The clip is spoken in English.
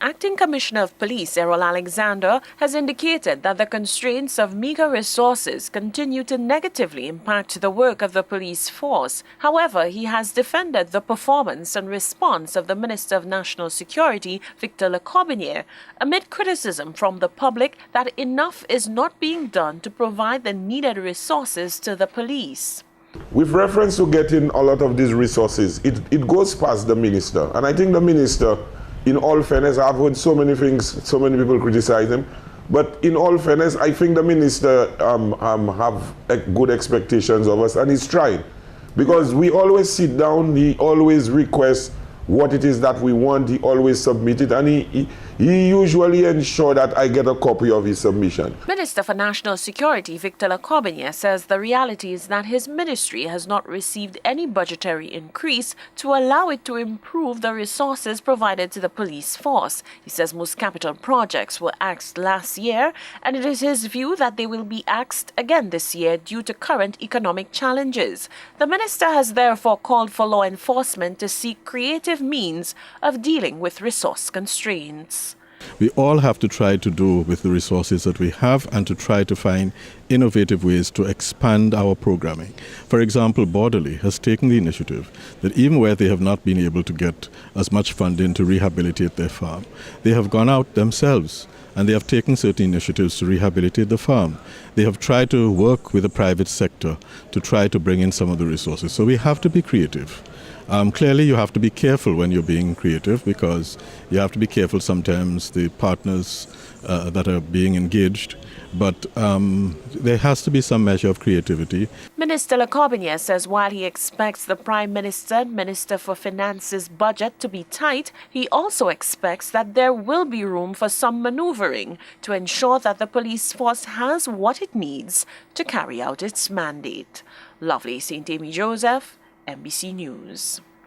Acting Commissioner of Police Errol Alexander has indicated that the constraints of meager resources continue to negatively impact the work of the police force. However, he has defended the performance and response of the Minister of National Security, Victor Lecorbier, amid criticism from the public that enough is not being done to provide the needed resources to the police. With reference to getting a lot of these resources, it goes past the minister. And I think the minister, in all fairness, I've heard so many things, so many people criticize him. But in all fairness, I think the minister have good expectations of us, and he's trying. Because we always sit down, he always requests what it is that we want, he always submit it, and he usually ensures that I get a copy of his submission. Minister for National Security Victor Lecorbier says the reality is that his ministry has not received any budgetary increase to allow it to improve the resources provided to the police force. He says most capital projects were axed last year, and it is his view that they will be axed again this year due to current economic challenges. The minister has therefore called for law enforcement to seek creative means of dealing with resource constraints. We all have to try to do with the resources that we have and to try to find innovative ways to expand our programming. For example, Borderly has taken the initiative that even where they have not been able to get as much funding to rehabilitate their farm, they have gone out themselves and they have taken certain initiatives to rehabilitate the farm. They have tried to work with the private sector to try to bring in some of the resources. So we have to be creative. Clearly, you have to be careful when you're being creative because you have to be careful sometimes the partners that are being engaged. But there has to be some measure of creativity. Minister Lecorbier says while he expects the Prime Minister and Minister for Finance's budget to be tight, he also expects that there will be room for some maneuvering to ensure that the police force has what it needs to carry out its mandate. Lovely St Aimee-Joseph, NBC News.